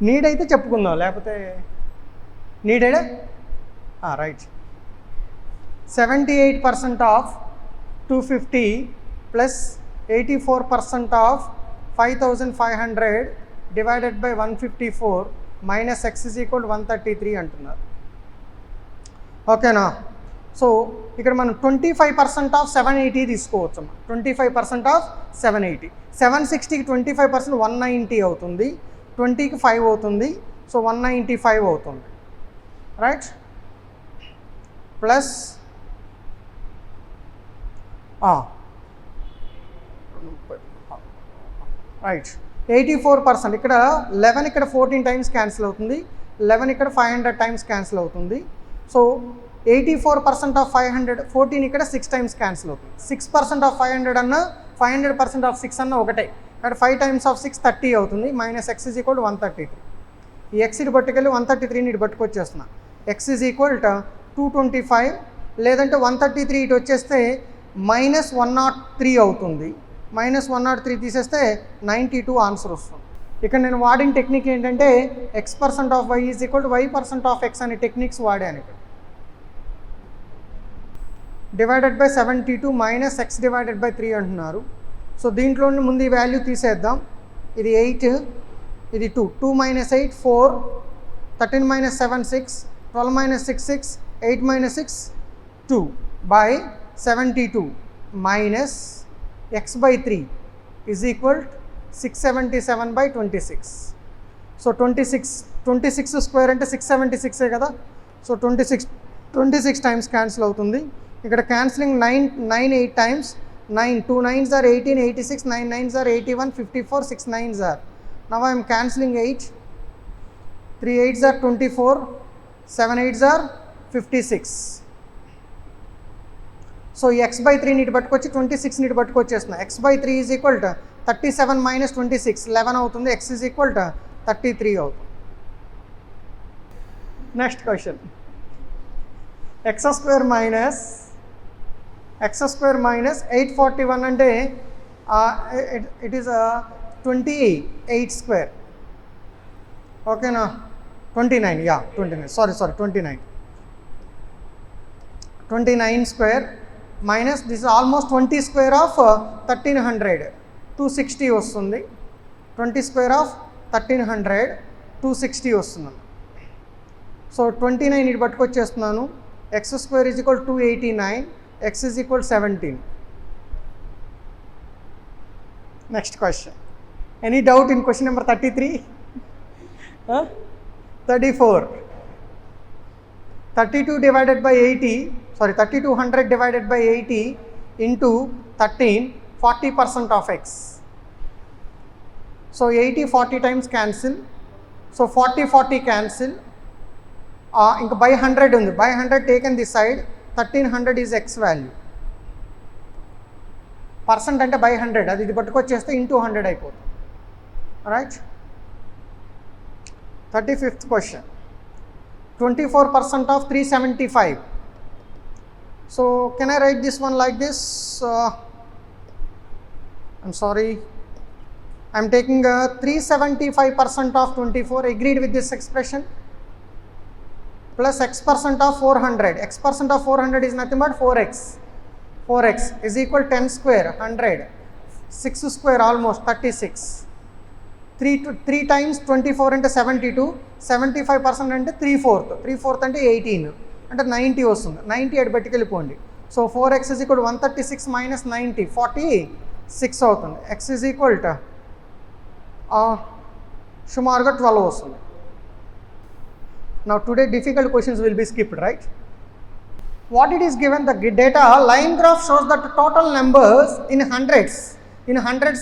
Need అయితే చెప్పుకుందాం, లేకపోతే needed right. 78% of 250 plus 84% of 5500 divided by 154 minus X is equal 133 అంటున్నారు. ఓకేనా? సో ఇక్కడ మనం 25% ఆఫ్ 780 తీసుకోవచ్చు. 25% ఆఫ్ 780, 760కి 25% 190 అవుతుంది, 20కి 5 అవుతుంది, సో 195 అవుతుంది, రైట్. ప్లస్ రైట్ 84%, ఇక్కడ 11 ఇక్కడ 14 టైమ్స్ క్యాన్సిల్ అవుతుంది, 11 ఇక్కడ 500 టైమ్స్ క్యాన్సిల్ అవుతుంది. సో 84% ఆఫ్ 500, 14 ఇక్కడ 6 టైమ్స్ క్యాన్సిల్ అవుతుంది. 6% ఆఫ్ 500 అన్న 500% ఆఫ్ 6 అన్న ఒకటే, ఇక్కడ 5 టైమ్స్ ఆఫ్ 6 30 అవుతుంది, మైనస్ ఎక్స్ ఈజ్ ఈక్వల్ 133. ఈ ఎక్స్ ఇటు పట్టుకెళ్ళి 133ని ఇటు పట్టుకొచ్చేస్తున్నా. ఎక్స్ ఈజ్ ఈక్వల్ 225, లేదంటే 133 ఇటు వచ్చేస్తే మైనస్ 103 అవుతుంది, మైనస్ 103 తీసేస్తే 92 ఆన్సర్ వస్తుంది. ఇక్కడ నేను వాడిన టెక్నిక్ ఏంటంటే x% of y is equal y% of x అనే టెక్నిక్స్ వాడాను. ఇక్కడ divided by 72 minus x divided by 3 అంటున్నారు. సో దీంట్లో ముందు ఈ వాల్యూ తీసేద్దాం. ఇది 8, ఇది 2, 2 minus 8 4, 13 minus 7 6, 12 minus 6 6, 8 minus 6 2 by 72 minus x by 3 is equal 677 by 26. So 26 square అంటే 676 కదా. సో 26 టైమ్స్ క్యాన్సిల్ అవుతుంది. ఇక్కడ cancelling 9 8 times, 9 2 9s are 18, 86, 9 9s are 81, 54, 6 9s are. Now I am cancelling 8, 3 8s are 24, 7 8s are 56. So ఈ x by 3 నీటి పట్టుకొచ్చి 26 నీటి పట్టుకొచ్చేస్తున్నా. X by 3 is equal 37 minus 26 11 అవుతుంది, ఎక్స్ ఈజ్ ఈక్వల్ 33 అవుతుంది. Next question, x square minus 841 అంటే it is 28 square. ఓకేనా? 29, yeah 29, sorry 29 square minus this is almost 20 square of 1300 260 వస్తుంది. 20 స్క్వేర్ ఆఫ్ 1300 260 వస్తుంది. సో 29 ఇటు పట్టుకొచ్చేస్తున్నాను. X square is equal 289, x is equal 17. Next question, any doubt in question number 33? 34, 32 divided by 80, sorry 3200 divided by 80 into 13, 40% of x. So 80 40 times cancel, so 40 cancel, ఇంకా by 100 ఉంది, by 100 taken this side, 1300 is x value. Percent అంటే by 100, అది ఇది పట్టుకొచ్చేస్తే into 100 అయిపోతుంది, right. 35th question, 24% of 375. So can I write this one like this? I'm sorry, I'm taking 375% of 24, agreed with this expression, plus x% of 400. X% of 400 is nothing but 4x. 4x is equal 10 square 100, 6 square almost 36. 3 times 24 అంటే 72, 75% అంటే 3/4 అంటే 18 అంటే 90 వస్తుంది. 90 అటు పెట్టుకెళ్ళిపోండి. So 4x is equal 136 minus 90, 46 అవుతుంది. x is equal సుమారుగా 12 వస్తుంది. Now today difficult questions will be skipped, right? What it is given, the data line graph shows that total numbers in hundreds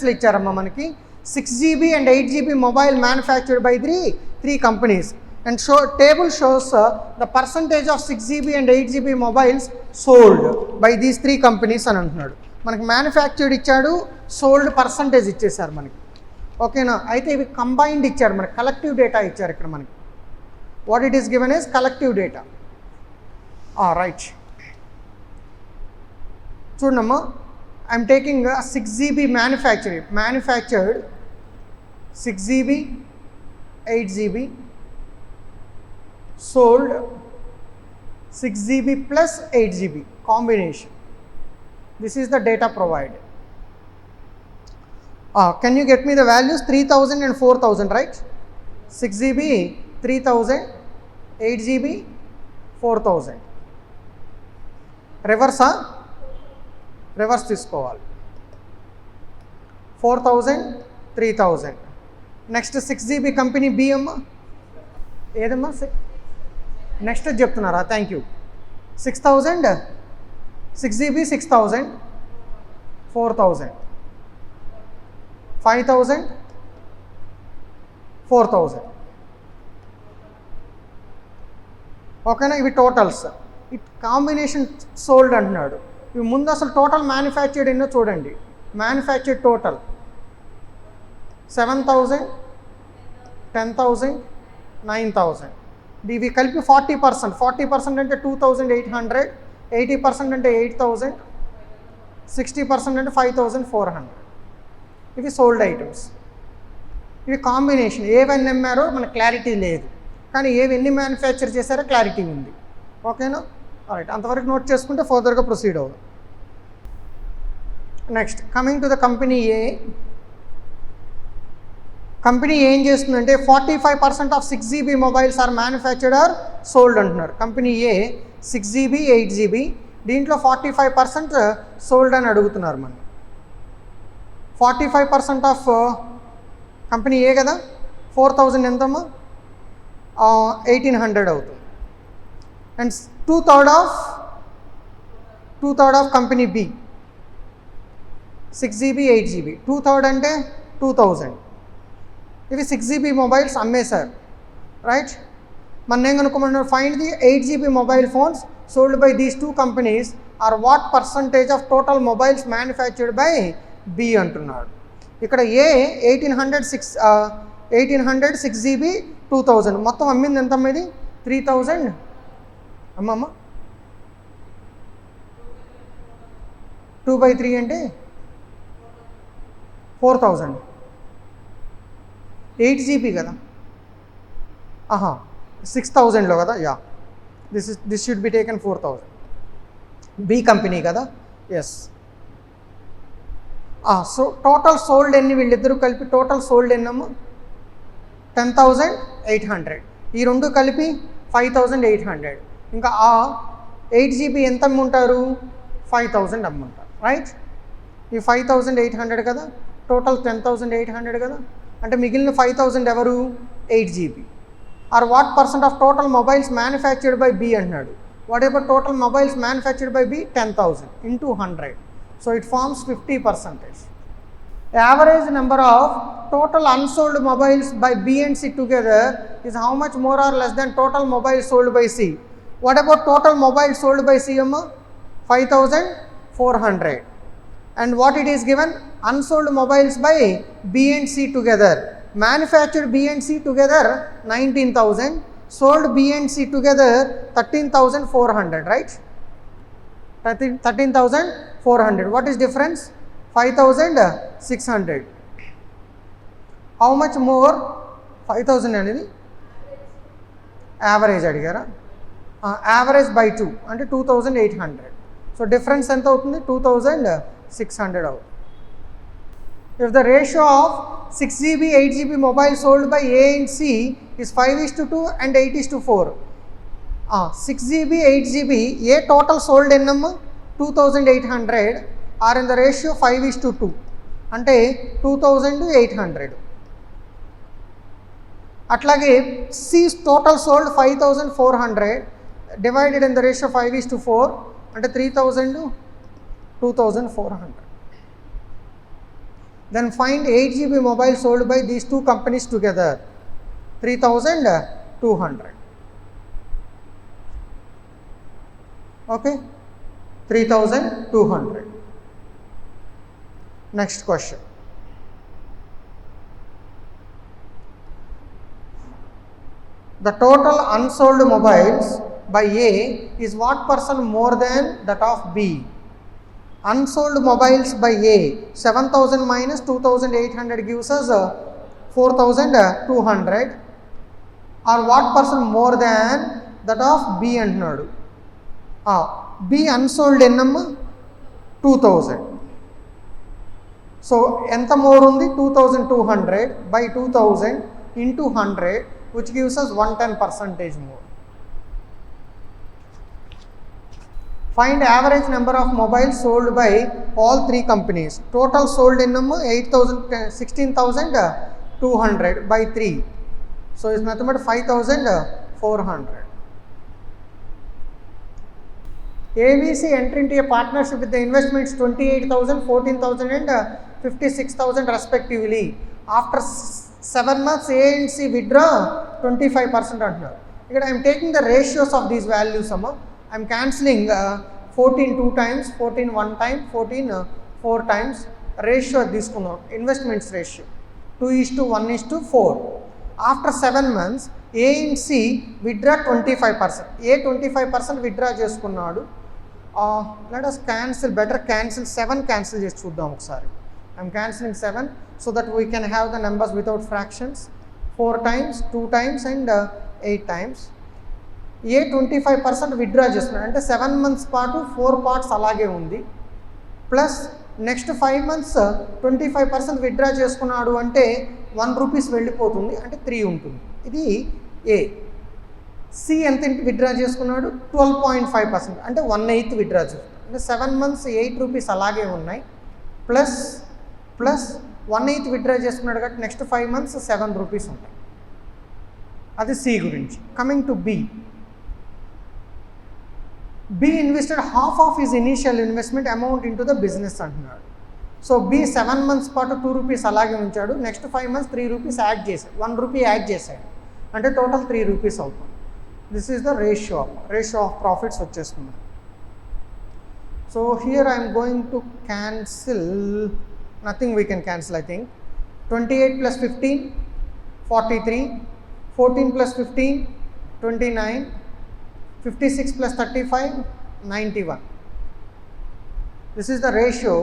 లో ఇచ్చారమ్మా మనకి. 6GB and 8GB mobile manufactured by three companies, and table shows the percentage of 6GB and 8GB mobiles sold by these 3 companies అని అంటున్నాడు. మనకి manufactured ఇచ్చాడు, sold percentage ఇచ్చేసారు మనకి. ఓకేనా? అయితే ఇవి కంబైన్డ్ ఇచ్చాడు, మనకి కలెక్టివ్ డేటా ఇచ్చారు ఇక్కడ మనకి. What it is given is collective data, right. చూడమ్మా, I'm taking 6GB manufactured 6GB 8 GB, sold 6 GB plus 8 GB combination. This is the data provided. Can you get me the values? 3000 and 4000, right? 6 GB 3000, 8 GB 4000. Reverse తీసుకోవాలి. 4000 3000. Next 6 GB company B అమ్మ ఏదమ్మా next చెప్తున్నారా? Thank you. 6000 6 GB 6000, 4000, 5000, 4000. ఓకేనా? ఇవి totals. ఈ combination sold అంటున్నాడు. ఇవి ముందు అసలు టోటల్ మ్యానుఫ్యాక్చర్డ్ ఎన్నో చూడండి. Manufactured total 7000, 10,000, 9,000. ఇవి కలిపి 40%. 40% అంటే 2800, 80% అంటే 8000, 60% అంటే 5400. ఇవి సోల్డ్ ఐటమ్స్. ఇవి కాంబినేషన్. ఏవన్నీ అమ్మారో మనకు క్లారిటీ లేదు, కానీ ఏవి ఎన్ని మ్యానుఫ్యాక్చర్ చేశారో క్లారిటీ ఉంది. ఓకేనా? రైట్, అంతవరకు నోట్ చేసుకుంటే ఫర్దర్గా ప్రొసీడ్ అవుదాం. Next coming to the company A. Company ఏం చేస్తుందంటే 45% of 6 GB mobiles are manufactured or sold అంటున్నారు. కంపెనీ ఏ 6 GB 8 GB, దీంట్లో 45% సోల్డ్ అని అడుగుతున్నారు. మనం 45% ఆఫ్ కంపెనీ ఏ కదా, 4000 ఎంతమ్మా? 1800 అవుతుంది. And 2/3 of company B 6 GB 8 GB, 2/3 అంటే 2000. ఇవి 6 GB మొబైల్స్ అమ్మేశారు, రైట్? మన ఏం కనుక్కోమన్నారు? Find the 8 GB mobile phones sold by these two companies or what percentage of total mobiles manufactured by B అంటున్నాడు. ఇక్కడ ఏ 1800 6 GB 2000, మొత్తం అమ్మింది ఎంత అమ్మేది? 3000 అమ్మమ్మ. 2/3 అంటే 4000. 8 GB కదా, 6000లో కదా. Yeah, this should be taken 4000. B company కదా. ఎస్. సో టోటల్ సోల్డ్ ఎన్ని? వీళ్ళిద్దరూ కలిపి టోటల్ సోల్డ్ ఎన్నమ్మా? 10,800. ఈ రెండు కలిపి 5,800. ఇంకా 8 GB ఎంత అమ్ముంటారు? 5,000 అమ్ముంటారు, రైట్? ఈ 5,800 కదా, టోటల్ 10,800 కదా. అంటే మిగిలిన 5,000 ఎవరు? 8 GB. Or what percent of total mobiles manufactured by B అంటున్నాడు. Whatever total mobiles manufactured by B 10,000 into 100. So it forms 50%. Average number of total unsold mobiles by B and C together is how much more or less than total mobiles sold by C? What about total mobiles sold by C? 5,400. And what it is given? Unsold mobiles by B and C together. Manufactured B and C together 19,000. Sold B and C together 13,400, right? 13,400. What is difference? 5,600. How much more? 5,000 అనేది average అడిగారా? Average by 2 అంటే 2,800. So difference ఎంత అవుతుంది? 2,600 అవుతుంది. If the ratio of 6 GB 8 GB mobile sold by A and C is 5:2 and 8:4. 6 GB 8 GB A total sold ఎన్నమ్మా? 2,800 are in the ratio 5:2 అంటే 2,800. అట్లాగే C total sold 5,400 divided in the ratio 5:4 అంటే 3,000 2,400. Then find 8 GB mobile sold by these two companies together, 3,200. Okay, 3,200. Next question. The total unsold mobiles by A is what percent more than that of B? Unsold mobiles by A, 7,000 minus 2,800 gives us 4,200. Or what percent more than that of B అంటున్నాడు. B unsold ఎన్నమ్మ 2000. So ఎంత more ఉంది 2200 by 2000 into 100 which gives us 110% more. Find average number of mobiles sold by all three companies. Total sold in number 16,200 by 3. So it's nothing but 5,400. ABC enter into a partnership with the investments 28,000, 14,000 and 56,000 respectively. After 7 months A and C withdraw 25% అంటున్నారు. ఇక్కడ I am taking the ratios of these values. I am cancelling 14 2 times, 14 1 time, 14 4 times. Ratio తీసుకున్నాం, investments ratio 2:1:4. After 7 months A and C withdraw 25%. A 25% withdraw చేసుకున్నాడు. Let us cancel, better cancel 7 cancel చేసి చూద్దాం ఒకసారి. I am cancelling 7 so that we can have the numbers without fractions. 4 times, 2 times and 8 times. A 25% withdraw చేస్తున్నాడు అంటే 7 months పాటు 4 parts అలాగే ఉంది, plus next 5 months 25% withdraw చేసుకున్నాడు అంటే 1 రూపీస్ వెళ్ళిపోతుంది, అంటే 3 ఉంటుంది. ఇది ఏ. సి ఎంత విత్డ్రా చేసుకున్నాడు 12.5% అంటే 1/8 విత్డ్రా చేసుకున్నాడు. అంటే 7 months 8 రూపీస్ అలాగే ఉన్నాయి, ప్లస్ 1/8 విత్డ్రా చేసుకున్నాడు కాబట్టి నెక్స్ట్ 5 months 7 రూపీస్ ఉంటాయి. అది సి గురించి. Coming to B. B invested half of his initial investment amount into the business అంటున్నాడు. సో బి 7 months పాటు 2 రూపీస్ అలాగే ఉంచాడు, నెక్స్ట్ 5 months 3 రూపీస్ యాడ్ చేశాడు, 1 రూపీ యాడ్ చేశాడు, అంటే టోటల్ 3 రూపీస్ అవుతుంది. This is the ratio of profits వచ్చేస్తుంది. So here I'm going to cancel, nothing we can cancel I think. 28 + 15 43, 14 + 15 29, 56 + 35 91. This is the ratio.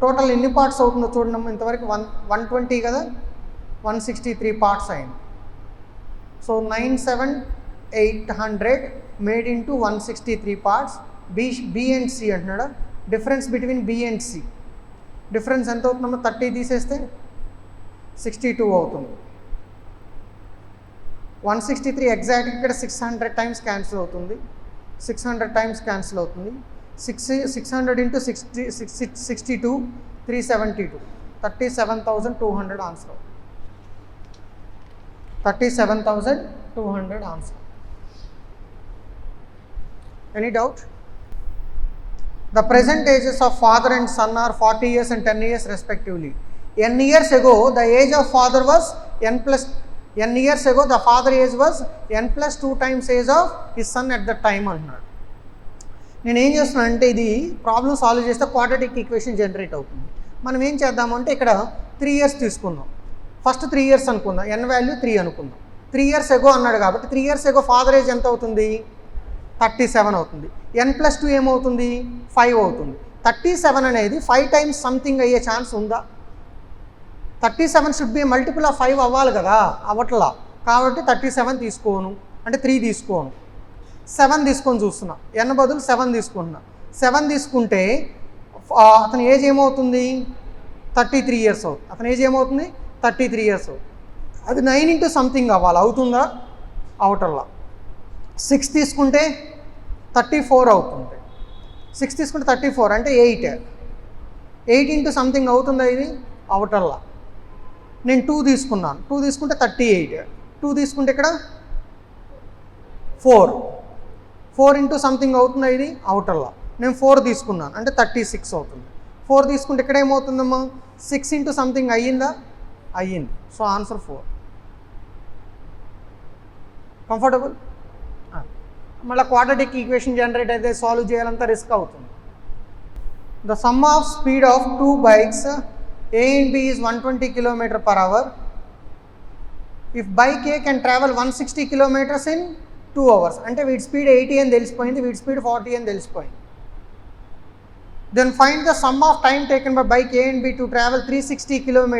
Total ఎన్ని parts అవుతుందో చూడండి. ఇంతవరకు 120 కదా, 163 పార్ట్స్ అయింది. So 97,800 made into 163 parts. B and C అంటున్నాడు. Difference between B and C, difference ఎంత అవుతుందమ్మా? 30 తీసేస్తే 62 అవుతుంది. 163 ఎగ్జాక్ట్ ఇక్కడ 600 టైమ్స్ క్యాన్సిల్ అవుతుంది, 600 టైమ్స్ క్యాన్సిల్ అవుతుంది. 600 into 62 372, 37,200 answer. 37,200 answer. Any doubt? The present ages of father and son are 40 years and 10 years respectively. N years ago the age of father was n years ago the father age was n + 2 times age of his son at that time అన్నాడు. నేను ఏం చేస్తున్నాను అంటే ఇది problem solve చేస్తే quadratic equation generate అవుతుంది. మనం ఏం చేద్దామంటే ఇక్కడ 3 years తీసుకుందాం. ఫస్ట్ 3 years అనుకుందాం, n వాల్యూ 3 అనుకుందాం. 3 years ago అన్నాడు కాబట్టి 3 years ago ఫాదర్ ఏజ్ ఎంత అవుతుంది? 37 అవుతుంది. n + 2 ఏమవుతుంది? 5 అవుతుంది. 37 అనేది 5 times సంథింగ్ అయ్యే ఛాన్స్ ఉందా? 37 షుడ్ బి మల్టిపుల్ ఆఫ్ 5 అవ్వాలి కదా, అవ్వట్లా. కాబట్టి 37 తీసుకోను, అంటే 3 తీసుకోను, 7 తీసుకొని చూస్తున్నా. n బదులు 7 తీసుకుంటున్నా. 7 తీసుకుంటే అతని ఏజ్ ఏమవుతుంది? 33 years అవుతుంది. అతని ఏజ్ ఏమవుతుంది? 33 years అవుతుంది. అది 9 into సంథింగ్ అవ్వాలి, అవుతుందా? అవటల్లా. 6 తీసుకుంటే 34 అవుతుంది. 6 తీసుకుంటే 34 అంటే 8 into సంథింగ్ అవుతుందా? ఇది అవటల్లా. నేను 2 తీసుకున్నాను, 2 తీసుకుంటే 38, 2 తీసుకుంటే ఇక్కడ 4 into సంథింగ్ అవుతుందా? ఇది అవటల్లా. నేను 4 తీసుకున్నాను అంటే 36 అవుతుంది. 4 తీసుకుంటే ఇక్కడ ఏమవుతుందమ్మా? 6 into సంథింగ్ అయ్యిందా? అయ్యింది. So answer 4. కంఫర్టబుల్? మళ్ళీ క్వాడ్రాటిక్ ఈక్వేషన్ జనరేట్ అయితే సాల్వ్ చేయాలంతా రిస్క్ అవుతుంది. The sum of speed of 2 bikes A and B is 120 km/h. If bike A can travel 160 km in 2 hours, అంటే వీడి స్పీడ్ 80 అని తెలిసిపోయింది, వీడి స్పీడ్ 40 అని తెలిసిపోయింది. Then find the sum of time taken by bike A and B to travel 360 km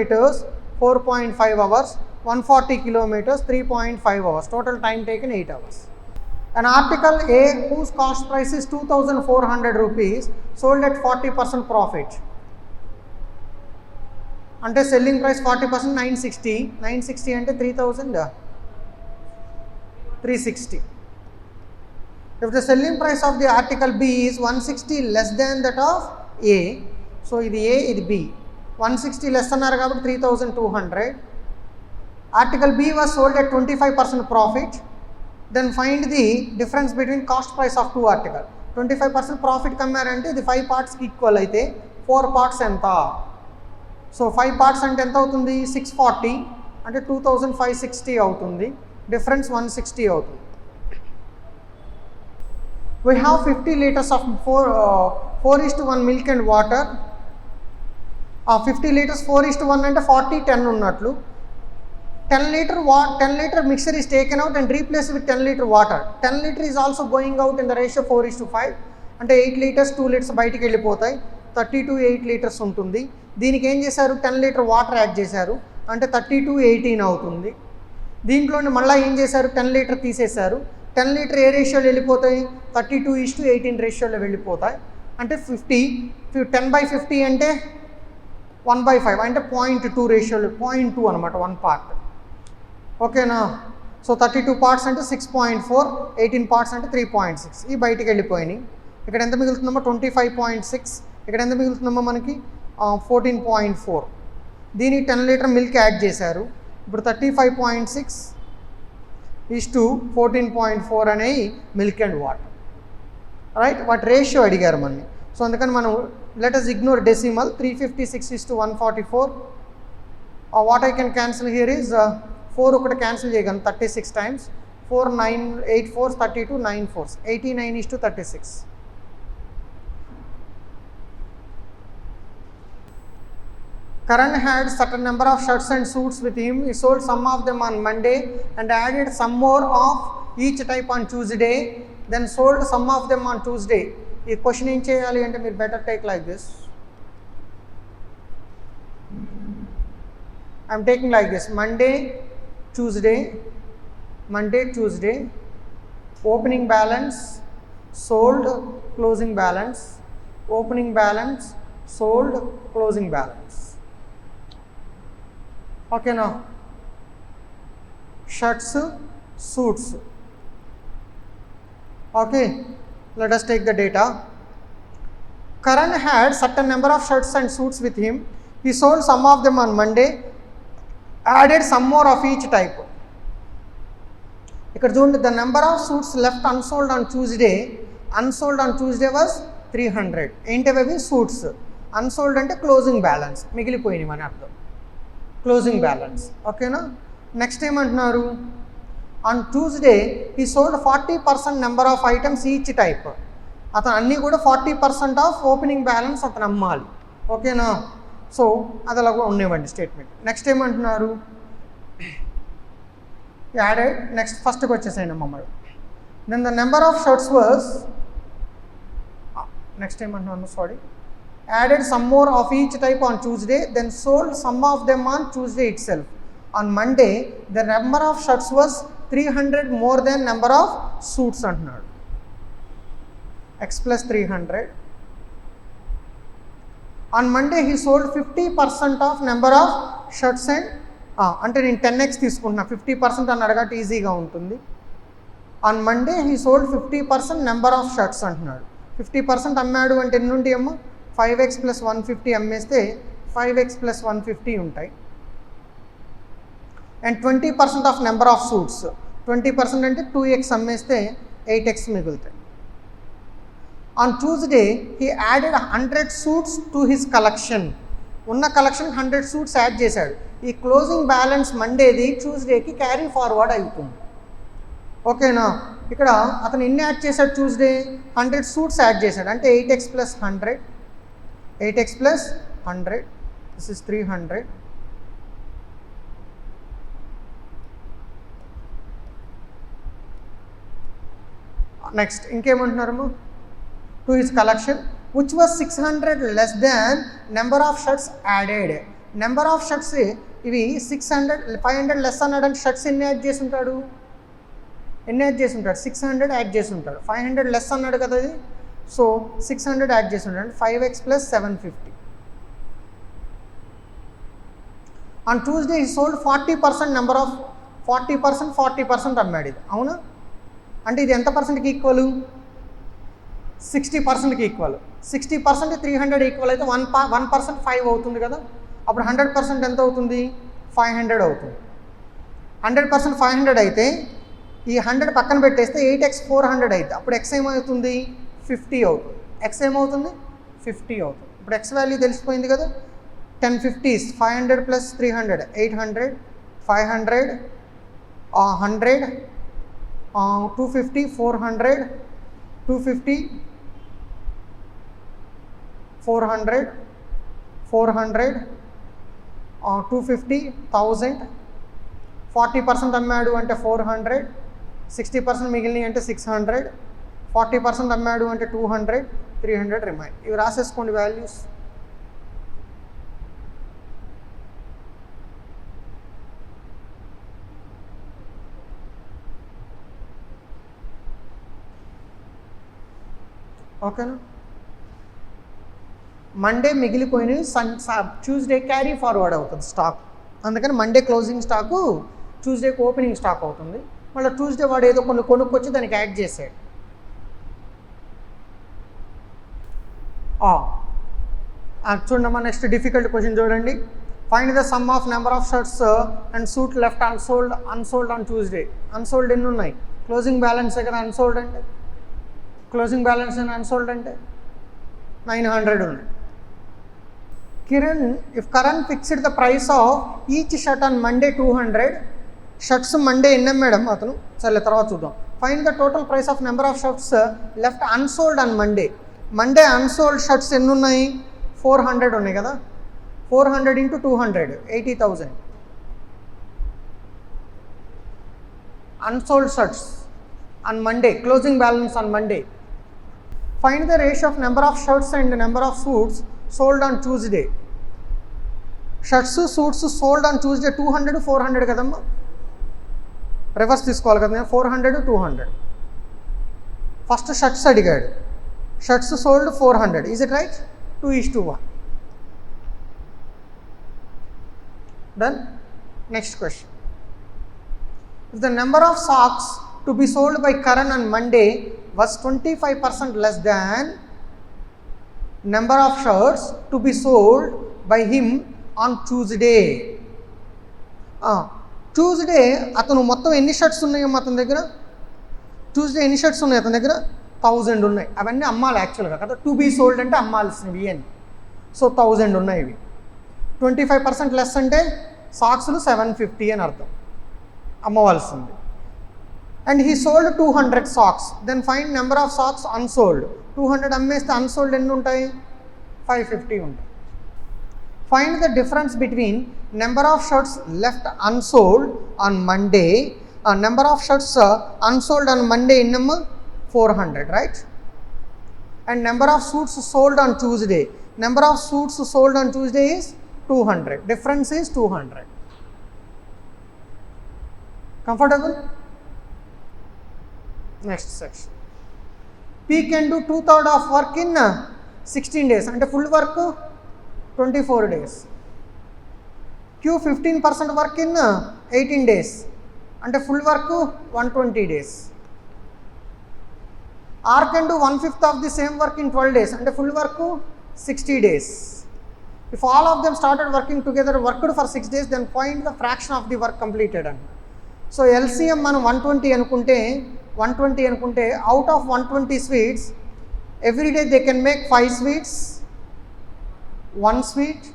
4.5 hours 140 kilometers, 3.5 hours. Total time taken 8 hours. An article A whose cost price is 2,400 rupees sold at 40% profit. అంటే selling price 40% 960 అంటే 3,360. If the selling price of the article B is 160 less than that of A, so ఇది A, ఇది B. 160 less అన్నారు కాబట్టి 3,200. Article B was sold at 25% profit. Then find the difference between cost price of two articles. 25% profit కమ్మారంటే ఇది 5 parts కి equal అయితే 4 parts ఎంత? So 5 parts అంటే ఎంత అవుతుంది? 640 అంటే 2,560 అవుతుంది. డిఫరెన్స్ 160 అవుతుంది. We have 50 liters of 4:1 milk and water. 50 liters 4:1 అంటే 40-10 ఉన్నట్లు. 10 liter mixture is taken out and replaced with 10 liter water. 10 liter is also going out in the ratio 4:5. అంటే 8 liters 2 liters బయటికి వెళ్ళిపోతాయి. 32-8 liters ఉంటుంది. దీనికి ఏం చేశారు? 10 liter వాటర్ యాడ్ చేశారు. అంటే 32-18 అవుతుంది. దీంట్లోనే మళ్ళీ ఏం చేశారు? 10 liter తీసేశారు. 10 liter ఏ రేషియోలో వెళ్ళిపోతాయి? 32:18 రేషియోలో వెళ్ళిపోతాయి. అంటే 50 10/50 అంటే 1/5 అంటే 0.2 రేషియోలో 0.2 అనమాట 1 part. ఓకేనా? సో 32 parts అంటే 6.4, 18 parts అంటే 3.6. ఈ బయటికి వెళ్ళిపోయినాయి. ఇక్కడ ఎంత మిగులుతుందమ్మా? 25.6. ఇక్కడ ఎంత మిగులుతుందమ్మా మనకి? 14.4. దీనికి 10 liter మిల్క్ యాడ్ చేశారు. ఇప్పుడు 35.6 = 14.4 అనేవి మిల్క్ అండ్ వాటర్. రైట్? వాటి రేషియో అడిగారు మనని. సో అందుకని మనం let us ignore decimal. 356:144. What I can cancel here is 4 ఒకటి క్యాన్సిల్ చేయగలను 36 times. 4 9 8 4 32 9 4 89:36. Karan had certain number of shirts and suits with him. He sold some of them on Monday and added some more of each type on Tuesday, then sold some of them on Tuesday. ఈ question ఏం చేయాలి అంటే మీరు better take like this. I'm taking like this. Monday Tuesday opening balance, sold, closing balance, opening balance, sold, closing balance. ఓకేనా? Shirts, suits. Okay, let us take the data. Karan had certain number of shirts and suits with him. He sold some of them on Monday, added some more of each type. ఇక్కడ చూడండి, the number of suits left unsold on Tuesday was 300. ఏంటవి అవి? Suits. Unsold అంటే closing balance, మిగిలిపోయినాయి మన అర్థం. Closing balance. ఓకేనా? Next ఏమంటున్నారు? On Tuesday, he sold 40% number of items each type. అతను అన్నీ కూడా 40% ఆఫ్ ఓపెనింగ్ బ్యాలెన్స్ అతను అమ్మాలి. ఓకేనా? సో అది అలా ఉండేవండి స్టేట్మెంట్. నెక్స్ట్ ఏమంటున్నారు? యాడెడ్. నెక్స్ట్ ఫస్ట్కి వచ్చేసాయండి మమ్మల్ని. Then the number of shirts was, next ఏమంటున్నాను sorry, added some more of each type on Tuesday, then sold some of them on Tuesday itself. On Monday, the number of shirts was 300 more than number of suits అంటున్నాడు. X plus 300. On Monday, he sold 50% of number of shirts and అంటే నేను 10x తీసుకుంటున్నా, 50% అని అడగట్టు ఈజీగా ఉంటుంది. On Monday, he sold 50% number of shirts అంటున్నాడు. 50% అమ్మాడు అంటే ఎన్ని ఉంటాయి అమ్మ? 5x plus 150 అమ్మేస్తే 5x plus 150 ఉంటాయి. And 20% of number of suits. 20% అంటే 2x అమ్మేస్తే 8x మిగులుతాయి. On Tuesday he added 100 suits to his collection. ఉన్న కలెక్షన్ 100 సూట్స్ యాడ్ చేశాడు. ఈ క్లోజింగ్ బ్యాలెన్స్ మండేది ట్యూస్డేకి క్యారీ ఫార్వర్డ్ అవుతుంది. ఓకేనా? ఇక్కడ అతను ఎన్ని యాడ్ చేశాడు? ట్యూస్డే 100 సూట్స్ యాడ్ చేశాడు. అంటే 8x plus 100, 8x plus 100, this is 300. Next ఇంకేమంటున్నారమ్మా? To his collection which was 600 less than number of shirts added. Number of shirts ఇవి 600 500 లెస్ అన్నాడు అంటే షర్ట్స్ ఎన్ని యాడ్ చేసి ఉంటాడు 600 యాడ్ చేసి ఉంటాడు. 500 లెస్ అన్నాడు కదా ఇది, సో 600 యాడ్ చేసి ఉంటాడు అంటే 5x + 750. ఆన్ ట్యూస్డే ఈ సోల్డ్ 40% నెంబర్ ఆఫ్ 40% అమ్మాడు ఇది, అవునా? అంటే ఇది ఎంత పర్సెంట్కి ఈక్వల్? 60%కి ఈక్వల్. 60% 300 ఈక్వల్ అయితే 1% 5 అవుతుంది కదా. అప్పుడు 100% ఎంత అవుతుంది? 500 అవుతుంది. 100% 500 అయితే ఈ 100 పక్కన పెట్టేస్తే 8x 400 అయితే అప్పుడు x ఏమవుతుంది? 50 అవుతుంది. x ఏమవుతుంది? 50 అవుతుంది. ఇప్పుడు x వాల్యూ తెలిసిపోయింది కదా. 1050s 500 + 300 800 500 100 250 400 250 400 400 250 1000 40% అమ్మాడు అంటే 400 60% మిగిలినవి అంటే 600 40% అమ్మాడు అంటే 200 300 రిమైన్. ఇవి రాసేసుకోండి వాల్యూస్. ఓకేనా? మండే మిగిలిపోయినవి ట్యూస్డే క్యారీ ఫార్వర్డ్ అవుతుంది స్టాక్. అందుకని మండే క్లోజింగ్ స్టాకు ట్యూస్డేకి ఓపెనింగ్ స్టాక్ అవుతుంది. మళ్ళీ ట్యూస్డే వాడు ఏదో కొన్ని కొనుక్కొచ్చి దానికి యాడ్ చేసాడు. చూడమ్మా, నెక్స్ట్ డిఫికల్ట్ క్వశ్చన్ చూడండి. Find the sum of number of shirts and suit left unsold on Tuesday. Unsold ఎన్ని ఉన్నాయి? క్లోజింగ్ బ్యాలెన్స్ కదా అన్సోల్డ్ అంటే. క్లోజింగ్ బ్యాలెన్స్ అండ్ అన్సోల్డ్ అంటే 900 ఉన్నాయి. if Karan fixed the price of each shirt on Monday 200, shirts Monday ఎన్ని madam అతను? సరే తర్వాత చూద్దాం. Find the total price of number of shirts left unsold on Monday. Monday unsold shirts ఎన్ని ఉన్నాయి? 400 ఉన్నాయి కదా. 400 × 200 80,000 unsold shirts on Monday. Closing balance on Monday. Find the ratio of number of shirts and number of suits sold on Tuesday. Shirts suits sold on Tuesday 200 400 కదమ్మా. Reverse తీసుకోవాలి కదా, 400 200. First shirts అడిగాడు. Shirts sold 400. Is it right? 2:1. Done. Next question. If the number of socks to be sold by Karan on Monday was 25% less than number of shirts to be sold by him on Tuesday. Tuesday అతను మొత్తం ఎన్ని shirts ఉన్నాయమ్మా అతని దగ్గర? Tuesday ఎన్ని shirts ఉన్నాయి అతని దగ్గర? 1000 ఉన్నాయి. అవన్నీ అమ్మాలి యాక్చువల్గా కదా. టు బీ సోల్డ్ అంటే అమ్మాల్సినవి అని. సో 1000 ఉన్నాయి ఇవి. 25% లెస్ అంటే సాక్స్లు 750 అని అర్థం, అమ్మవలసింది. And he sold 200 socks. Then find number of socks unsold. 200 అమ్మేస్తే అన్సోల్డ్ ఎన్ని ఉంటాయి? 550 ఉంటాయి. Find the difference between number of shirts left unsold on Monday, number of shirts unsold on Monday ఎన్నమ్మా? 400, right? And number of suits sold on Tuesday. Number of suits sold on Tuesday is 200. Difference is 200. Comfortable? Next section. P can do 2/3 of work in 16 days. అంటే full work 24 days. Q 15% work in 18 days. అంటే full work 120 days. R can do 1/5 of the same work in 12 days. అంటే full work 60 days. If all of them started working together, worked for 6 days, then find the fraction of the work completed. So LCM మనం 120 అనుకుంటే out of 120 sweets every day they can make 5 sweets 1 sweet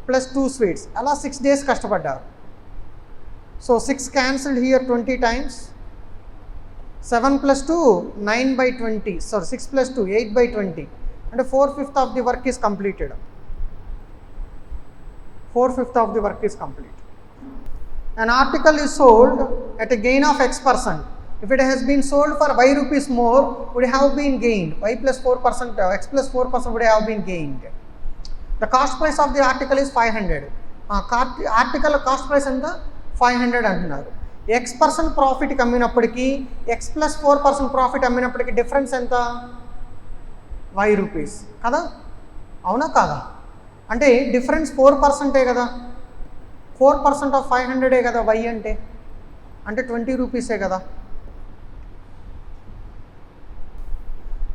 plus 2 sweets. అలా 6 days కష్టపడ్డారు. So 6 cancelled here 20 times. 7 + 2 9/20. Sorry 6 + 2 8/20. అంటే 4/5 of the work is completed. 4/5 of the work is completed. An article is sold at a gain of X%. If it has been sold for Y rupees more, would have been gained. Y plus 4%, X plus 4% would have been gained. The cost price of the article is 500. Article cost price ఎంత 500 అంటున్నారు. X% ప్రాఫిట్కి అమ్మినప్పటికీ X+4% profit అమ్మినప్పటికీ difference ఎంత Y rupees కదా, అవునా కాదా? అంటే difference 4%ఏ కదా, 4% of 500 కదా Y అంటే 20 రూపీసే కదా.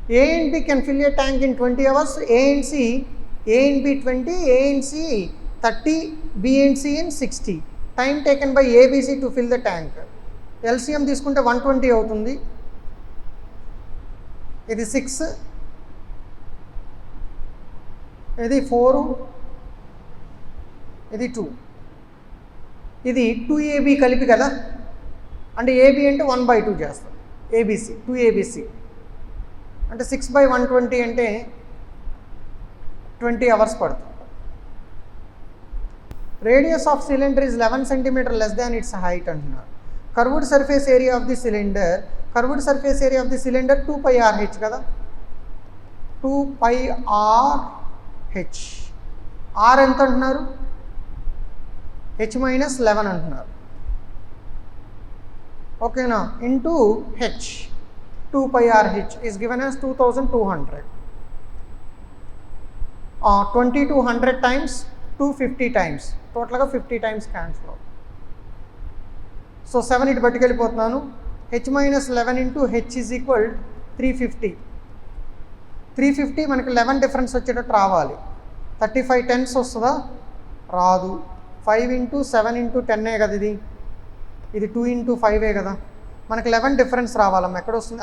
A and B can fill a tank in 20 hours. A and B 20, A and C 30, B and C in 60. Time taken by ABC to fill the tank. LCM తీసుకుంటే 120 అవుతుంది. ఇది 6, ఇది 4, ఇది 2, ఇది 2AB కలిపి కదా, అంటే AB అంటే 1/2 చేస్తాం. ABC 2ABC అంటే 6/120 అంటే 20 అవర్స్ పడుతుంది. Radius of cylinder is 11 centimetre less than its height అంటున్నారు. Curved surface area of the cylinder, curved surface area of the cylinder 2πRH కదా, 2πRH. R ఎంత అంటున్నారు, H-11 అంటున్నారు. ఓకేనా, into H 2πRH is given as 2200. 2200 times 250 times, టోటల్గా 50 times cancel అవుతుంది. So 7 ఇటు పట్టుకెళ్ళిపోతున్నాను. H-11 into H is equal 350. 350 మనకి 11 difference వచ్చేటట్టు రావాలి. 35 10s వస్తుందా, రాదు. 5 ఇంటూ 7 ఇంటూ 10 కదా, ఇది 2 ఇంటూ 5 కదా. మనకి 11 డిఫరెన్స్ రావాలమ్మా. ఎక్కడ వస్తుంది,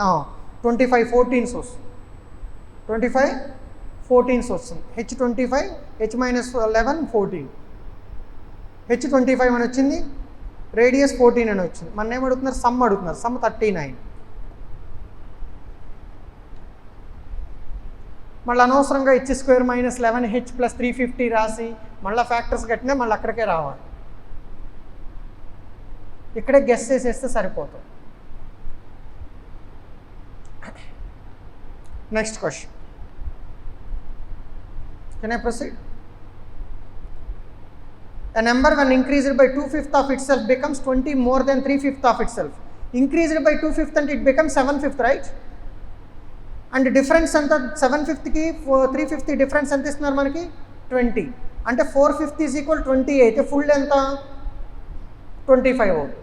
25 14s వస్తుంది. 25 14s వస్తుంది. H25 H-11 14, H25 అని వచ్చింది, రేడియస్ 14 అని వచ్చింది. మన ఏం అడుగుతున్నారు, సమ్ అడుగుతున్నారు. సమ్ 39. మళ్ళీ అనవసరంగా H² - 11H + 350 రాసి మళ్ళీ ఫ్యాక్టర్స్ కట్టినా మళ్ళీ అక్కడికే రావాలి. ఇక్కడే గెస్ చేసేస్తే సరిపోతుంది. Next question. Can I proceed? A number when increased by 2/5 of itself becomes 20 more than 3/5 of itself. Increased by 2/5 and it becomes 7/5, right? And difference ఎంత, 7/5కి 3/5 డిఫరెన్స్ ఎంత ఇస్తున్నారు మనకి, 20. అంటే 4/5 ఈజ్ ఈక్వల్ 20 అయితే ఫుల్ ఎంత 25 అవుతుంది.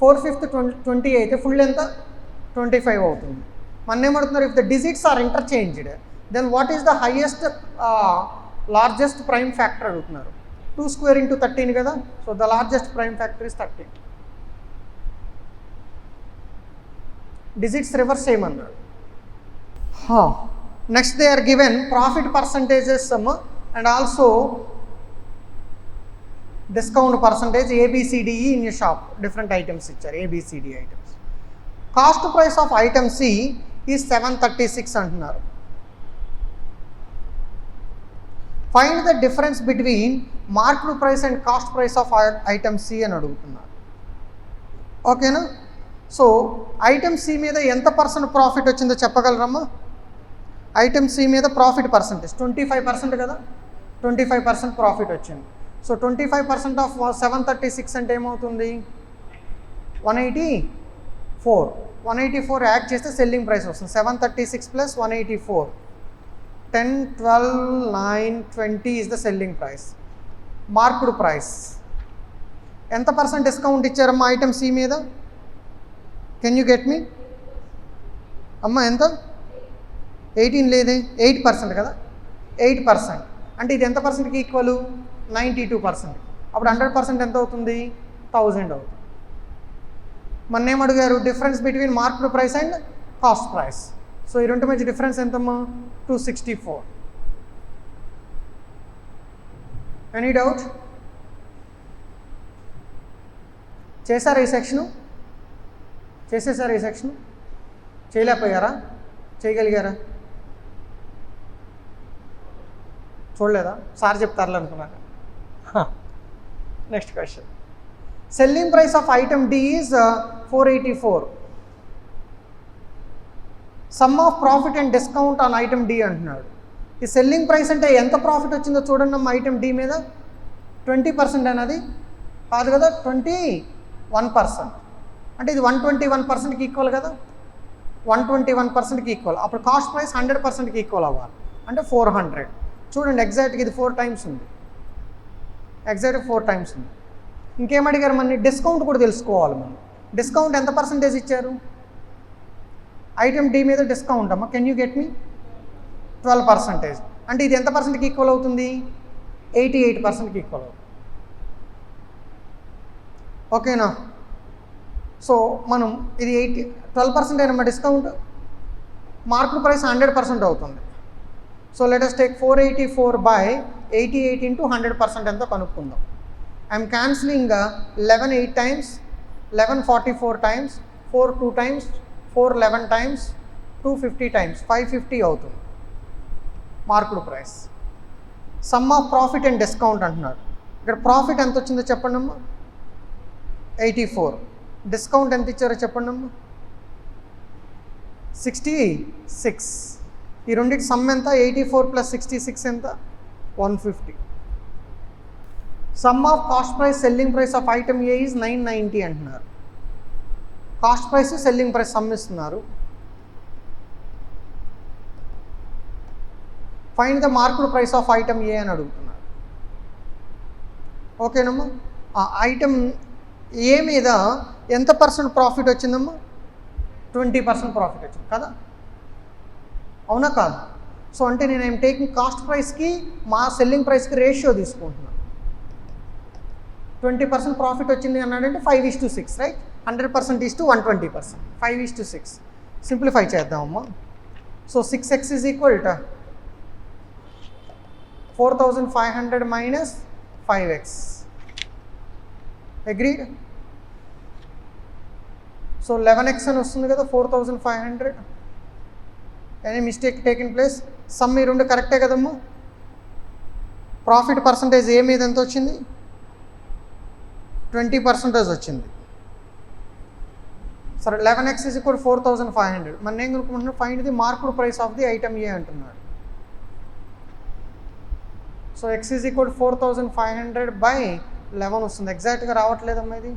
4/5 20 అయితే ఫుల్ ఎంత 25 అవుతుంది. మన ఏమడుతున్నారు, if the digits are interchanged then what is the highest largest prime factor అడుగుతున్నారు. 2² into 13 కదా, so the largest prime factor is 13. Digits reverse చేయమన్నాడు. Next they are given profit percentages and also discount percentage ABCDE in you shop. Different items ఇచ్చారు, ABCD items. Cost price of item C is 736 అంటున్నారు. Find the difference between marked price and cost price of item C అని అడుగుతున్నారు. ఓకేనా, so item C మీద ఎంత % profit వచ్చిందో చెప్పగలరమ్మా? Item C మీద profit percentage 25% కదా, 25% ప్రాఫిట్ వచ్చింది. సో 25% ఆఫ్ 736 అంటే ఏమవుతుంది, 184. 184 యాడ్ చేస్తే సెల్లింగ్ ప్రైస్ వస్తుంది. 736 + 184, 10, 12, 9, 20 is the selling price. Marked price ఎంత % డిస్కౌంట్ ఇచ్చారమ్మా ఐటమ్ C మీద? కెన్ యూ గెట్ మీ అమ్మా? ఎంత? 18 లేదే, 8% కదా, 8%. అంటే ఇది ఎంత పర్సెంట్కి ఈక్వల్, 92%. అప్పుడు 100% ఎంత అవుతుంది, 1000 అవుతుంది. మన ఏం అడిగారు, difference between marked price and cost price. So ఈ రెండు మధ్య డిఫరెన్స్ ఎంతమ్మా, 264. Any doubt? చేశారా ఈ సెక్షను? చేసేసారా ఈ సెక్షను? చేయలేకపోయారా? చేయగలిగారా? చూడలేదా? సార్ చెప్తారులే అనుకున్నారా? Next question. Selling price of item D is 484. Some of profit and discount on item D అంటున్నాడు. ఈ సెల్లింగ్ ప్రైస్ అంటే ఎంత ప్రాఫిట్ వచ్చిందో చూడండి అమ్మ ఐటమ్ D మీద. 20% అనేది కాదు కదా, 21%. అంటే ఇది 121%కి ఈక్వల్ కదా, 121%కి ఈక్వల్. అప్పుడు కాస్ట్ ప్రైస్ 100%కి ఈక్వల్ అవ్వాలి, అంటే 400. చూడండి ఎగ్జాక్ట్గా ఇది 4 టైమ్స్ ఉంది, ఎగ్జాక్ట్గా 4 టైమ్స్ ఉంది. ఇంకేం అడిగారు మన డిస్కౌంట్ కూడా తెలుసుకోవాలి. మనం డిస్కౌంట్ ఎంత పర్సంటేజ్ ఇచ్చారు, ఐటమ్ డి మీద డిస్కౌంట్ అమ్మా, కెన్ యూ గెట్ మీ 12%. అంటే ఇది ఎంత పర్సెంట్కి ఈక్వల్ అవుతుంది, 88%కి ఈక్వల్ అవుతుంది. ఓకేనా? సో మనం ఇది 12% అయినమ్మా డిస్కౌంట్, మార్కెట్ ప్రైస్ 100% అవుతుంది. So let us take 484/88 into 100% ఎంతో కనుక్కుందాం. I'm cancelling 11 8 times, 11 44 times, 4 2 times, 4 11 times, 2 50 times, 550 అవుతుంది market price. Some of profit and discount అంటున్నాడు. ఇక్కడ ప్రాఫిట్ ఎంత వచ్చిందో చెప్పండి అమ్మా, 84. డిస్కౌంట్ ఎంత ఇచ్చారో చెప్పండి అమ్మా, 66. ఈ రెండింటి సమ్ ఎంత, 84 + 66 ఎంత, 150. Sum of cost price selling price of item A is 990 అంటున్నారు. Cost price selling price sum ఇస్తున్నారు. Find the market price of item A అని అడుగుతున్నారు. ఓకేనమ్మా, ఐటమ్ ఏ మీద ఎంత పర్సెంట్ ప్రాఫిట్ వచ్చిందమ్మా, 20% ప్రాఫిట్ వచ్చింది కదా, అవునా కాదు? సో అంటే నేను ఐఎమ్ టేకింగ్ కాస్ట్ ప్రైస్కి మా సెల్లింగ్ ప్రైస్కి రేషియో తీసుకుంటున్నాను. 20% ప్రాఫిట్ వచ్చింది అన్నాడంటే 5:6, రైట్? 100% is to 120%, 5:6. సింప్లిఫై చేద్దామమ్మా. So 6x is equal to 4500 minus 5x. Agreed? So 11x అని వస్తుంది కదా, 4500. Any mistake taken place? Sum ఈ రెండు కరెక్టే కదమ్మా. ప్రాఫిట్ పర్సంటేజ్ ఏ మీద ఎంత వచ్చింది, 20% వచ్చింది. సరే 11x is equal to 4500. మన నేను కనుక్కుంటున్నాను find the market price of the item A అంటున్నాడు. So x is equal to 4500/11 వస్తుంది. ఎగ్జాక్ట్గా రావట్లేదమ్మా ఇది.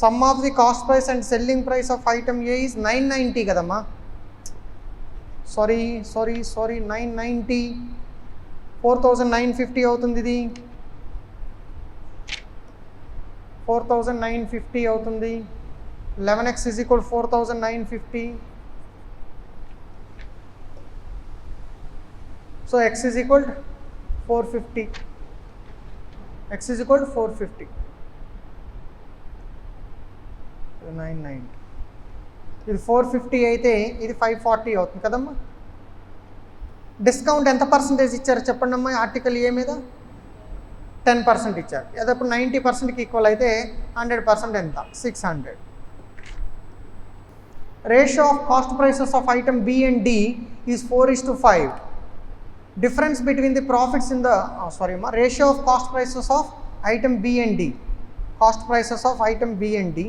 Sum of the cost price and selling price of item A is 990 కదమ్మా. సారీ 990, 4950 అవుతుంది. ఇది 4950 అవుతుంది. 11x is equal to 4950. So x is equal to 450. x is equal to 450. 990. ఇది 450 అయితే ఇది 540 అవుతుంది కదమ్మా. డిస్కౌంట్ ఎంత పర్సంటేజ్ ఇచ్చారు చెప్పండి అమ్మా, ఆర్టికల్ ఏ మీద 10% ఇచ్చారు. అదప్పుడు 90%కి ఈక్వల్ అయితే 100% ఎంత, 600. Ratio of cost prices of item B and D is 4:5. difference between the profits in the ratio of cost prices of item B and D, cost prices of item B and D,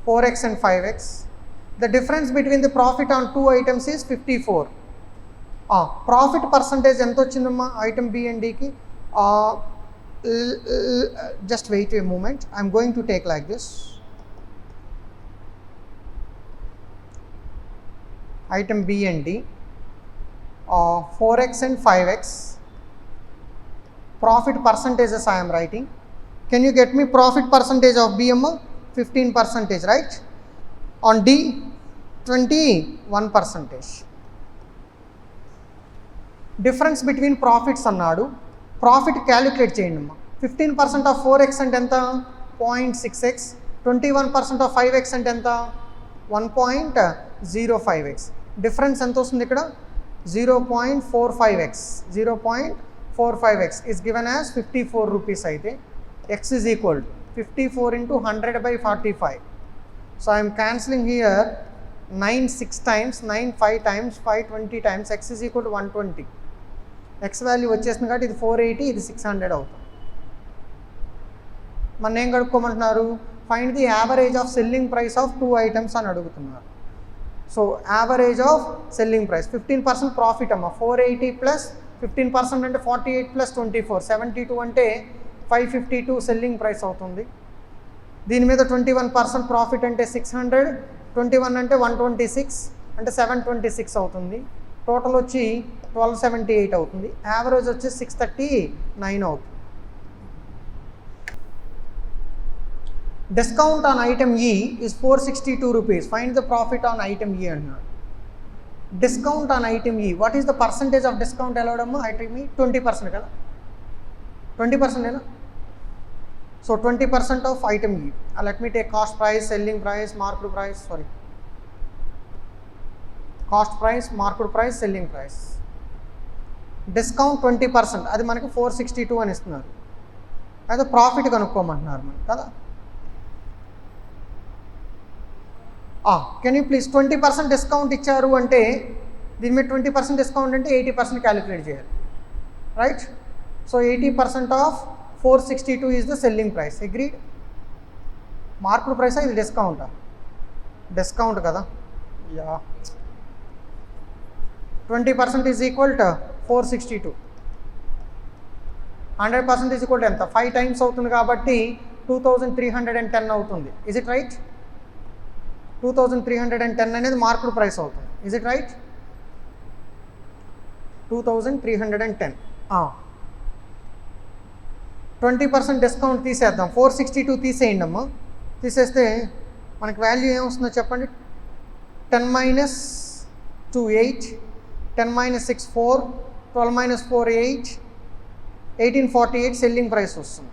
4x and 5x. The difference between the profit on two items is 54. Profit percentage ఎంత వచ్చిందమ్మా item B and D కి? Just wait a moment, I am going to take like this. Item B and D, 4x and 5x. Profit percentages I am writing. Can you get me profit percentage of B? 15%, right? On D, 21%. Difference between profits అన్నాడు. Profit calculate చేయండి అమ్మా. 15% of 4x అంటే ఎంత, 0.6x. 21% of 5x అంటే ఎంత, 1.05x. Difference ఎంత వస్తుంది ఇక్కడ, 0.45x. 0.45x is given as 54 rupees అయితే x is equal to 54 into 100/45. So I am cancelling here 9 6 times, 9 5 times, 5 20 times. X is equal to 120. X value వచ్చేసింది కాబట్టి ఇది 480, ఇది 600 అవుతుంది. మన ఏం కడుక్కోమంటున్నారు, find the average of selling price of two items అని అడుగుతున్నారు. So average of selling price 15% profit అమ్మ, 480 + 15% అంటే 48 ప్లస్ 24, 72 అంటే 552 సెల్లింగ్ ప్రైస్ అవుతుంది. దీని మీద 21% ప్రాఫిట్ అంటే 600, 21 అంటే 126 అంటే 726 అవుతుంది. టోటల్ వచ్చి 1278 అవుతుంది. యావరేజ్ వచ్చి 639 అవుతుంది. Discount on item E is 462 rupees. Find the profit on item E అంటున్నాడు. Discount on item E, what is the percentage of discount ఎలవడము ఐటమ్ ఈ? 20% కదా, 20%ఏనా? So 20% of item E. Let me take cost price, selling price, marked price, cost price, marked price, selling price. Discount 20%, అది మనకి 462 అని ఇస్తున్నారు. అయితే profit కనుక్కోమంటున్నారు మనకి కదా. కెన్ యూ ప్లీజ్ 20% డిస్కౌంట్ ఇచ్చారు అంటే దీని మీద 20% డిస్కౌంట్ అంటే 80% క్యాలిక్యులేట్ చేయాలి, right? So 80% of 462 is the selling price. Agreed? Marked ప్రైసా ఇది డిస్కౌంటా? డిస్కౌంట్ కదా. Yeah, 20% is equal to 462. 100% is equal to ఎంత? 5 టైమ్స్ అవుతుంది కాబట్టి 2310 అవుతుంది. Is it right? 2310 అనేది మార్క్డ్ ప్రైస్ అవుతుంది. Is it right? 2310. 20% డిస్కౌంట్ తీసేద్దాం. 462 తీసేయండి అమ్మ. తీసేస్తే మనకి వాల్యూ ఏమొస్తుందో చెప్పండి. 10 minus 2 8, 10 minus 6 4, 12 minus 4 8, 1848 selling price వస్తుంది.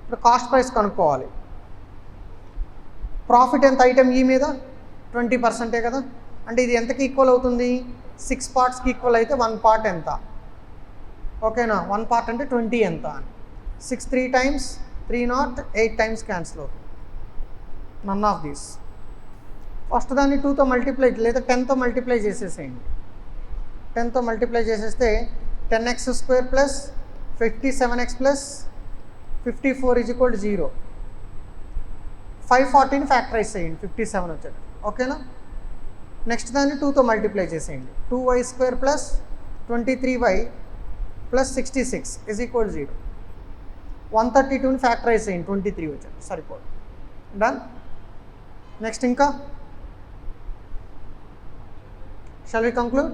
ఇప్పుడు కాస్ట్ ప్రైస్ కనుక్కోవాలి. ప్రాఫిట్ ఎంత ఐటమ్ ఈ మీద? 20% కదా. అంటే ఇది ఎంతకి ఈక్వల్ అవుతుంది? 6 పార్ట్స్కి ఈక్వల్ అయితే 1 పార్ట్ ఎంత? ఓకేనా? 1 పార్ట్ అంటే 20 ఎంత అని. 6 3 టైమ్స్ 3 నాట్ 8 టైమ్స్ క్యాన్సిల్ అవుతుంది. None of these. ఫస్ట్ దాన్ని 2తో మల్టిప్లై లేదా 10తో మల్టిప్లై చేసేసేయండి. 10తో మల్టిప్లై చేసేస్తే 10x square plus 57x plus 54 is equal to 0. 540ని ఫ్యాక్టరైజ్ చేయండి, 57 వచ్చాడు. ఓకేనా? నెక్స్ట్ దాన్ని 2తో మల్టిప్లై చేసేయండి. 2y square plus 23y plus 66 is equal 0. 132ని ఫ్యాక్టరైజ్ చేయండి, 23 వచ్చాడు, సరిపోదు. డన్. నెక్స్ట్ ఇంకా షల్ వి కంక్లూడ్?